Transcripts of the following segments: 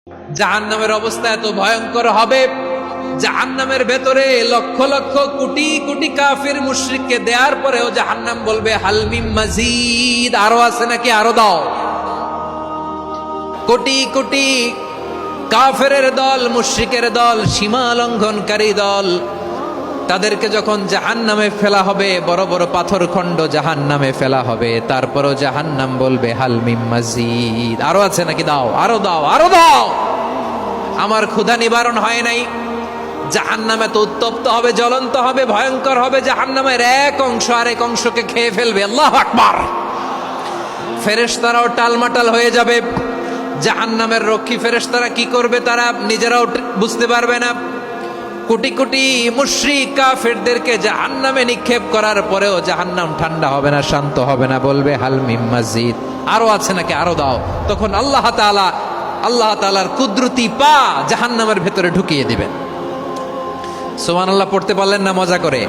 জাহান্নামের অবস্থা এত ভয়ঙ্কর হবে, জাহান্নামের ভেতরে লক্ষ লক্ষ কোটি কোটি কাফির মুশরিককে দেওয়ার পরেও জাহান্নাম বলবে হালমিম মাজিদ, আরো আছে নাকি, আরো দাও। কোটি কোটি কাফেরের দল, মুশরিকের দল, সীমা লঙ্ঘনকারী দল, তাদেরকে যখন জাহান্নামে ফেলা হবে, বড় বড় পাথর খণ্ড জাহান্নামে ফেলা হবে, তারপরও জাহান্নাম বলবে হালমিম মাজিদ, আরো আছে নাকি, দাও, আরো দাও, আরো দাও। আমার ক্ষুধা নিবারণ হয় নাই। জাহান্নামে তো উত্তপ্ত হবে, জ্বলন্ত হবে, ভয়ঙ্কর হবে। জাহান্নামের এক অংশ আরেক অংশকে খেয়ে ফেলবে। আল্লাহু আকবার। ফেরেশতারাও টালমাটাল হয়ে যাবে। জাহান্নামের রক্ষী ফেরেশতারা কি করবে তারা নিজেরাও বুঝতে পারবে না। কোটি কোটি মুশরিক কাফেরদেরকে জাহান্নামে নিক্ষেপ করার পরেও জাহান্নাম ঠান্ডা হবে না, শান্ত হবে না, বলবে হালমিম মাজিদ, আরো আছে নাকি, আরো দাও। তখন আল্লাহ তাআলার কুদরতি পা জাহান্নামের ভেতরে ঢুকিয়ে দিবেন। সুবহানাল্লাহ পড়তে পারলেন না মজা করে?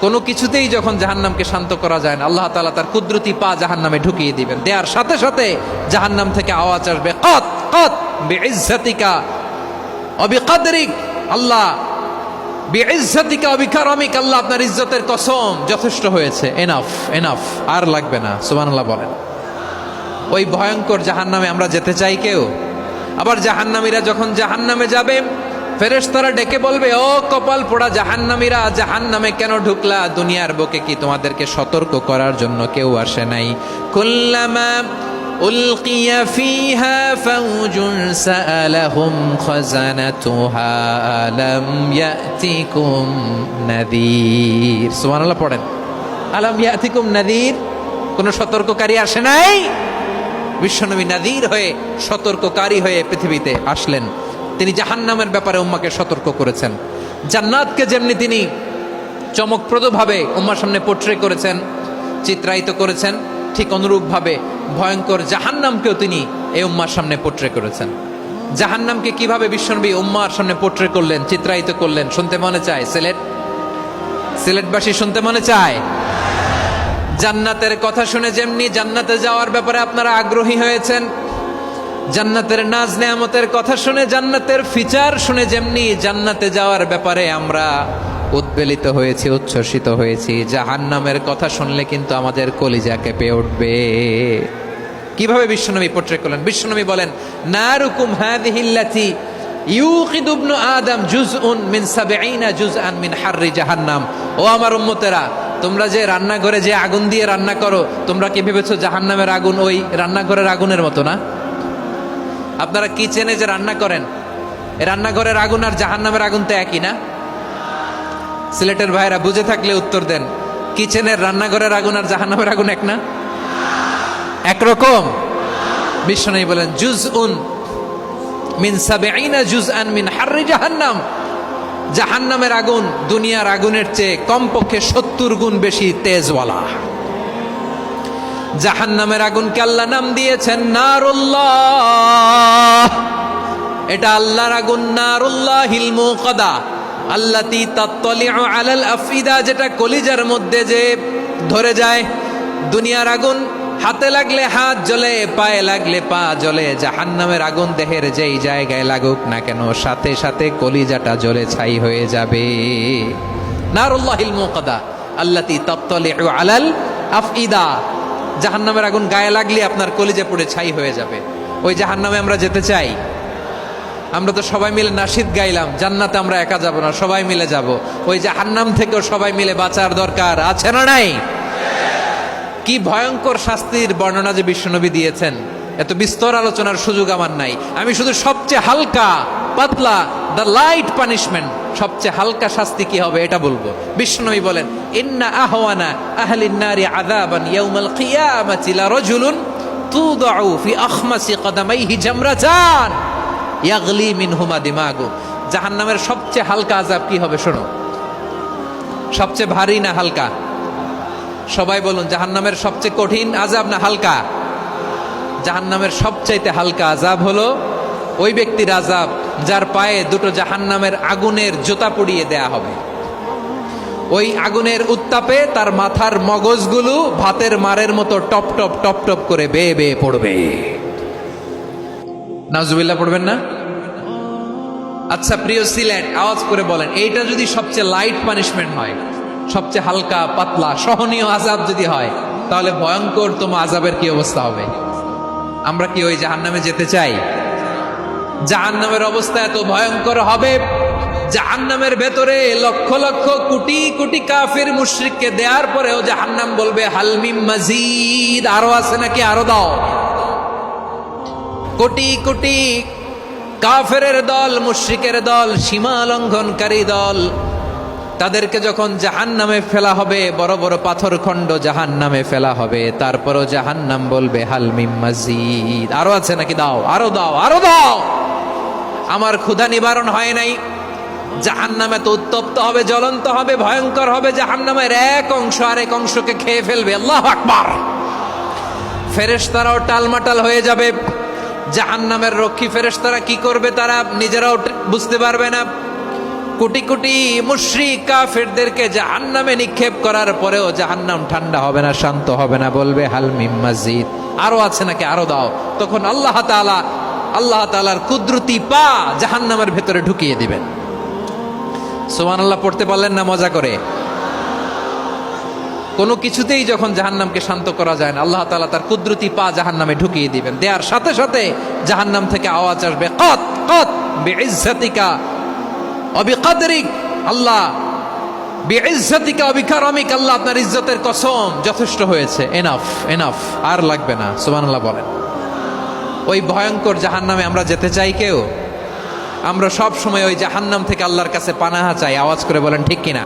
কোনো কিছুতেই যখন জাহান্নামকে শান্ত করা যায় না, আল্লাহ তাআলা তার কুদরতি পা জাহান্নামে ঢুকিয়ে দিবেন। দেওয়ার সাথে সাথে জাহান্নাম থেকে আওয়াজ আসবে, কত কত বিইজ্জাতিকা ওয়া বিকদরিক, আল্লাহ বিইজ্জাতিকা ওয়া বিকারামিক, আল্লাহ আপনার ইজ্জতের কসম, যথেষ্ট হয়েছে, এনাফ এনাফ, আর লাগবে না। সুবহানাল্লাহ বলেন। ওই ভয়ঙ্কর জাহান্নামে আমরা যেতে চাই কেউ? আবার জাহান্নামীরা যখন জাহান্নামে যাবে, ফেরেশতারা ডেকে বলবে, ও কপাল পোড়া জাহান্নামীরা, জাহান্নামে কেন ঢুকলা? দুনিয়ার বুকে কি তোমাদেরকে সতর্ক করার জন্য কেউ আসে নাই? কুল্লামা উলকিয়া ফিহা ফাউজুন সাআলাহুম খাজানাতুহা আলাম ইয়াতিকুম নাযীর। সুবহানাল্লাহ পড়েন। আলাম ইয়াতিকুম নাযীর, কোন সতর্ককারী আসে নাই? বিশ্বনবী নাযীর হয়ে, সতর্ককারী হয়ে পৃথিবীতে আসলেন। তিনি জাহান্নামের ব্যাপারে উম্মাকে সতর্ক করেছেন। জান্নাতকে যেমনি তিনি চমকপ্রদভাবে উম্মার সামনে পোট্রে করেছেন, চিত্রায়িত করেছেন, ঠিক অনুরূপভাবে ভয়ঙ্কর জাহান্নামকেও তিনি এই উম্মার সামনে পোট্রে করেছেন। জাহান্নামকে কিভাবে বিশ্বনবী উম্মার সামনে পোট্রে করলেন, চিত্রায়িত করলেন, শুনতে মনে চায়? সিলেটবাসী শুনতে মনে চায়? জান্নাতের কথা শুনে যেমনি জান্নাতে যাওয়ার ব্যাপারে আপনারা আগ্রহী হয়েছেন, জান্নাতের নাজ নেয়ামতের কথা শুনে, জান্নাতের ফিচার শুনে যেমনি জান্নাতে যাওয়ার ব্যাপারে আমরা উদ্বেলিত হয়েছি, উচ্ছ্বসিত হয়েছি, জাহান্নামের কথা শুনলে কিন্তু আমাদের কলিজা কেঁপে উঠবে। কিভাবে বিশ্বনবী পোট্রে করলেন? বিশ্বনবী বলেন, নারুকুম হাযিহিল্লাতী ইউকিদু ইবনু আদম জুজউন মিন ৭০ জুজআন মিন হাররি জাহান্নাম। ও আমার উম্মতেরা, তোমরা যে রান্নাঘরে যে আগুন দিয়ে রান্না করো, তোমরা কি ভেবেছো জাহান্নামের আগুন ওই রান্নাঘরের আগুনের মতো না? আপনারা কিচেনে যে রান্না করেন, রান্নাঘরের আগুন আর জাহান্নামের আগুন তো একই না? সিলেটের ভাইরা বুঝে থাকলে উত্তর দেন। কিচেনের রান্নাঘরের আগুন আর জাহান্নামের আগুন এক না? একরকম? বিশ্বনবী বলেন, জুজউন মিন ৭০ জুজআন মিন হাররি জাহান্নাম। জাহান্নামের আগুন দুনিয়ার আগুনের চেয়ে কমপক্ষে ৭০ গুণ বেশি তেজওয়ালা। জাহান্নামের আগুনকে আল্লাহ নাম দিয়েছেন নারুল্লাহ। এটা আল্লাহর আগুন, নারুল্লাহিল মুকাদা আল্লাতী তাত্তালিউ আলাল আফইদা, যেটা কলিজার মধ্যে যে ধরে যায়। দুনিয়ার আগুন হাতে লাগলে হাত জ্বলে, পায়ে লাগলে পা জ্বলে। জাহান্নামের আগুন দেহের যেই জায়গায় লাগুক না কেন, সাথে সাথে কলিজাটা জ্বলে ছাই হয়ে যাবে। নারুল্লাহিল মুকাদা আল্লাতী তাত্তালিউ আলাল আফইদা। জাহান্নামের আগুন গায়ে লাগলে আপনার কলিজা পুড়ে ছাই হয়ে যাবে। ওই জাহান্নামে আমরা যেতে চাই? আমরা তো সবাই মিলে নাশিদ গাইলাম, জান্নাতে আমরা একা যাব না, সবাই মিলে যাব। ওই জাহান্নাম থেকেও সবাই মিলে বাঁচার দরকার আছে না নাই? কি ভয়ঙ্কর শাস্তির বর্ণনা যে বিশ্বনবী দিয়েছেন, এত বিস্তর আলোচনার সুযোগ আমার নাই। আমি শুধু সবচেয়ে হালকা পাতলা, দ্য লাইট পানিশমেন্ট, সবচেয়ে হালকা শাস্তি কি হবে এটা বলবো। বিশ্বনবী বলেন, ইন্না আহওয়ানা আহলিন নারি আযাবান ইয়াউমাল কিয়ামাতি লারাজুলুন তুদাউ ফি আখমাসি কদামাইহি জামরাতান ইয়াগলি মিনহুমা দিমাগু। জাহান্নামের সবচেয়ে হালকা আযাব কি হবে শোনো। সবচেয়ে ভারী না হালকা? সবাই বলুন, জাহান্নামের সবচেয়ে কঠিন আযাব না হালকা? জাহান্নামের সবচাইতে হালকা আযাব হলো ওই ব্যক্তির আযাব যার পায়ে দুটো জাহান্নামের আগুনের জুতা পরিয়ে দেয়া হবে। ওই আগুনের উত্তাপে তার মাথার মগজগুলো ভাতের মারের মতো টপ টপ টপ টপ করে বেয়ে বেয়ে পড়বে। নাউজুবিল্লাহ পড়বেন না? আচ্ছা প্রিয় সিলেট, আওয়াজ করে বলেন, এইটা যদি সবচেয়ে লাইট পানিশমেন্ট হয়, সবচেয়ে হালকা পাতলা সহনীয় আযাব যদি হয়, তাহলে ভয়ঙ্কর তোমার আযাবের কি অবস্থা হবে? আমরা কি ওই জাহান্নামে যেতে চাই? জাহান্নামের অবস্থা এত ভয়ঙ্কর হবে, জাহান্নামের ভেতরে লক্ষ লক্ষ কোটি কোটি কাফির মুশরিককে দেওয়ার পরেও জাহান্নাম বলবে হাল মিন মাজিদ, আরো আছে নাকি, আরো দাও। কোটি কোটি কাফেরের দল, মুশরিকের দল, সীমা লঙ্ঘনকারী দল, তাদেরকে যখন জাহান্নামে ফেলা হবে, বড় বড় পাথরখণ্ড জাহান্নামে ফেলা হবে, তারপরও জাহান্নাম বলবে হাল মিন মাজিদ, আরো আছে নাকি, দাও, আরো দাও, আরো দাও। আমার ক্ষুধা নিবারণ হয় নাই। জাহান্নামে তো উত্তপ্ত হবে, জ্বলন্ত হবে, ভয়ঙ্কর হবে। জাহান্নামের এক অংশ আরেক অংশকে খেয়ে ফেলবে। আল্লাহু আকবার। ফেরেশতারাও টালমাটাল হয়ে যাবে। জাহান্নামের রক্ষী ফেরেশতারা কি করবে তারা নিজেরাও বুঝতে পারবে না। কোটি কোটি মুশরিক কাফেরদেরকে জাহান্নামে নিক্ষেপ করার পরেও জাহান্নাম ঠান্ডা হবে না, শান্ত হবে না, বলবে হাল মিন মাজিদ, আরো আছে নাকি, আরো দাও। তখন আল্লাহ তাআলার কুদরতি পা জাহান্নামের ভেতরে ঢুকিয়ে দিবেন। সুবহানাল্লাহ পড়তে পারলেন না মজা করে? কোনো কিছুতেই যখন জাহান্নামকে শান্ত করা যায় না, আল্লাহ তাআলা তার কুদরতি পা জাহান্নামে ঢুকিয়ে দিবেন। দেওয়ার সাথে সাথে জাহান্নাম থেকে আওয়াজ আসবে, কত কত বিইজ্জাতিকা ওয়া বিকদরিক, আল্লাহ বিইজ্জাতিকা ওয়া বিকারামিক, আল্লাহ আপনার ইজ্জতের কসম, যথেষ্ট হয়েছে, এনাফ এনাফ, আর লাগবে না। সুবহানাল্লাহ বলেন। ওই ভয়ঙ্কর জাহান্নামে আমরা যেতে চাই কেউ? আমরা সব সময় ওই জাহান্নাম থেকে আল্লাহর কাছে পানাহা চাই। আওয়াজ করে বলেন ঠিক কিনা?